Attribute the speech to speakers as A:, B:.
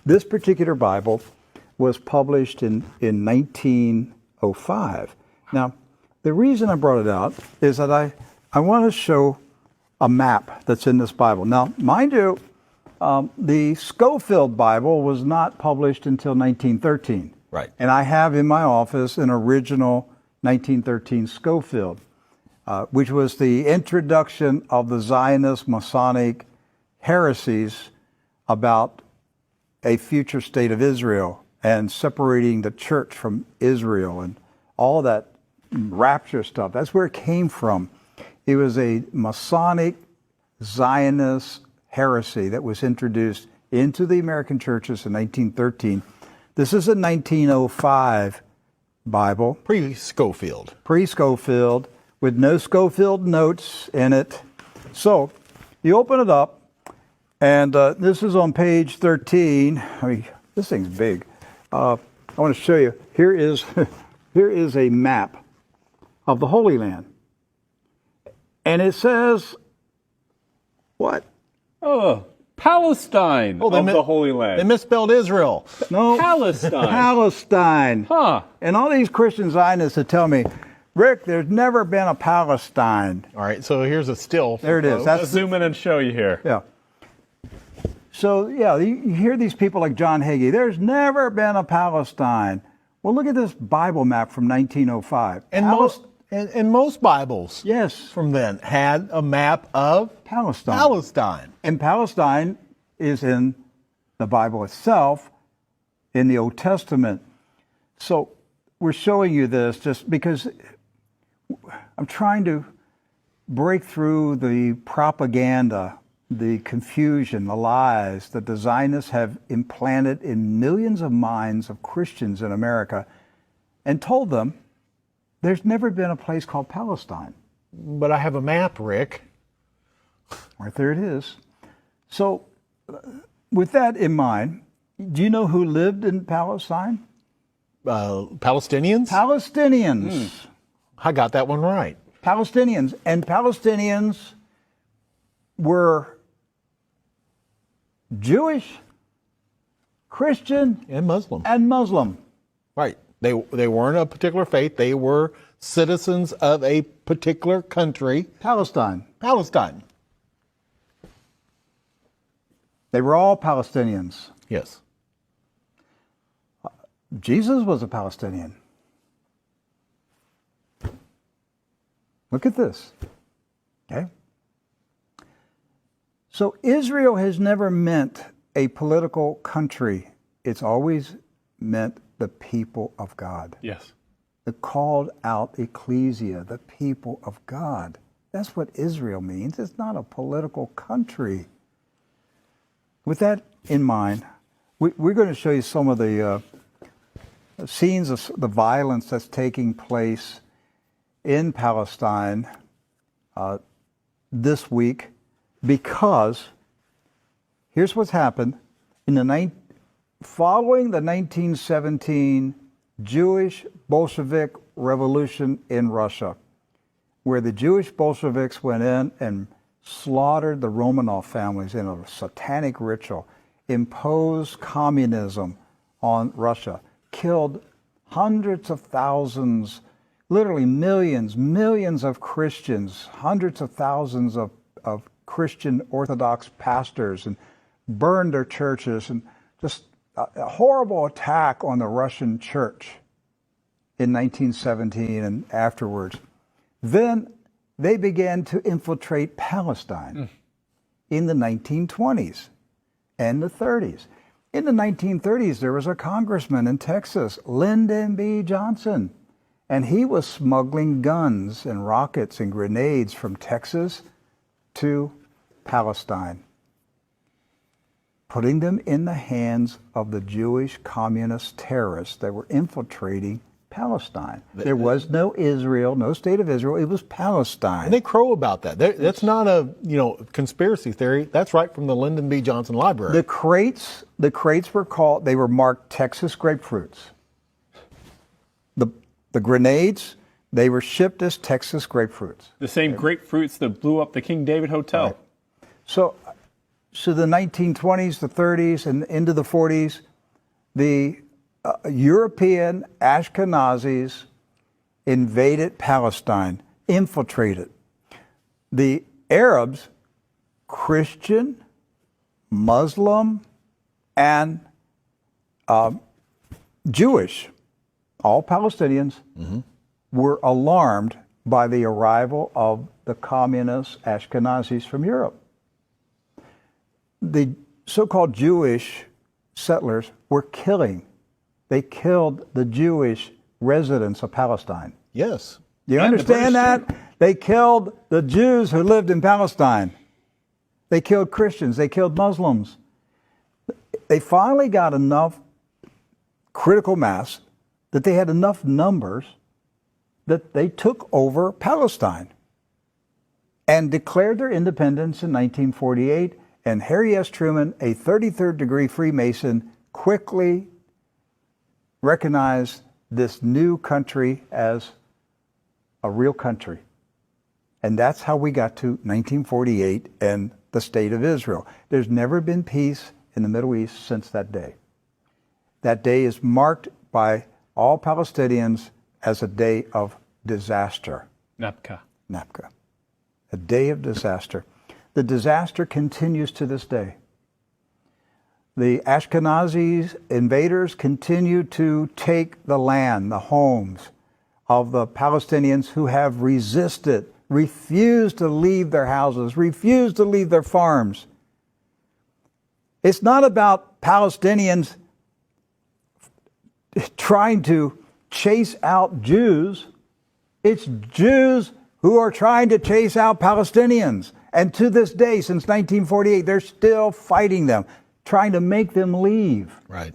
A: This particular Bible was published in 1905. Now, the reason I brought it out is that I want to show a map that's in this Bible. Now, mind you, the Scofield Bible was not published until 1913.
B: Right.
A: And I have in my office an original 1913 Scofield, which was the introduction of the Zionist Masonic heresies about a future state of Israel and separating the church from Israel and all that rapture stuff. That's where it came from. It was a Masonic Zionist heresy that was introduced into the American churches in 1913. This is a 1905 Bible.
B: Pre-Scofield.
A: Pre-Scofield, with no Scofield notes in it. So, you open it up, and this is on page 13. I mean, this thing's big. I want to show you. Here is a map of the Holy Land. And it says, what?
C: Oh, Palestine of the Holy Land.
B: They misspelled Israel.
A: No.
C: Palestine.
A: Palestine.
C: Huh.
A: And all these Christian Zionists that tell me, Rick, there's never been a Palestine.
B: All right, so here's a still.
A: There it is.
C: Let's zoom in and show you here.
A: Yeah. So, yeah, you hear these people like John Hagee, there's never been a Palestine. Well, look at this Bible map from 1905.
B: And most Bibles,
A: yes,
B: from then had a map of
A: Palestine. And Palestine is in the Bible itself, in the Old Testament. So we're showing you this just because I'm trying to break through the propaganda, the confusion, the lies that the Zionists have implanted in millions of minds of Christians in America, and told them there's never been a place called Palestine.
B: But I have a map, Rick.
A: Right there it is. So, with that in mind, do you know who lived in Palestine?
B: Palestinians?
A: Palestinians.
B: I got that one right.
A: Palestinians. And Palestinians were Jewish, Christian,
B: And Muslim.
A: and Muslim.
B: Right. They weren't a particular faith. They were citizens of a particular country.
A: Palestine.
B: Palestine.
A: They were all Palestinians.
B: Yes.
A: Jesus was a Palestinian. Look at this. Okay? So Israel has never meant a political country. It's always meant the people of God.
C: Yes.
A: The called out ecclesia, the people of God. That's what Israel means. It's not a political country. With that in mind, we're going to show you some of the scenes of the violence that's taking place in Palestine this week, because here's what's happened. Following the 1917 Jewish Bolshevik Revolution in Russia, where the Jewish Bolsheviks went in and slaughtered the Romanov families in a satanic ritual, imposed communism on Russia, killed hundreds of thousands, literally millions of Christians, hundreds of thousands of Christian Orthodox pastors, and burned their churches, and just a horrible attack on the Russian church in 1917 and afterwards. Then they began to infiltrate Palestine in the 1920s and the 30s. In the 1930s, there was a congressman in Texas, Lyndon B. Johnson, and he was smuggling guns and rockets and grenades from Texas to Palestine, putting them in the hands of the Jewish communist terrorists that were infiltrating Palestine. There was no Israel, no state of Israel. It was Palestine.
B: And they crow about that. That's not a conspiracy theory. That's right from the Lyndon B. Johnson Library.
A: The crates were marked Texas grapefruits. The grenades, they were shipped as Texas grapefruits.
C: The same grapefruits that blew up the King David Hotel.
A: Right. So to the 1920s, the 30s, and into the 40s, the European Ashkenazis invaded Palestine, infiltrated. The Arabs, Christian, Muslim, and Jewish, all Palestinians, were alarmed by the arrival of the communist Ashkenazis from Europe. The so-called Jewish settlers were killing. They killed the Jewish residents of Palestine.
B: Yes.
A: Do you
C: And the
A: understand
C: British,
A: that? They killed the Jews who lived in Palestine. They killed Christians. They killed Muslims. They finally got enough critical mass that they had enough numbers that they took over Palestine and declared their independence in 1948. And Harry S. Truman, a 33rd degree Freemason, quickly recognized this new country as a real country. And that's how we got to 1948 and the State of Israel. There's never been peace in the Middle East since that day. That day is marked by all Palestinians as a day of disaster.
C: Napka.
A: Napka. A day of disaster. The disaster continues to this day. The Ashkenazi invaders continue to take the land, the homes of the Palestinians who have resisted, refused to leave their houses, refused to leave their farms. It's not about Palestinians trying to chase out Jews. It's Jews who are trying to chase out Palestinians. And to this day, since 1948, they're still fighting them, trying to make them leave.
B: Right.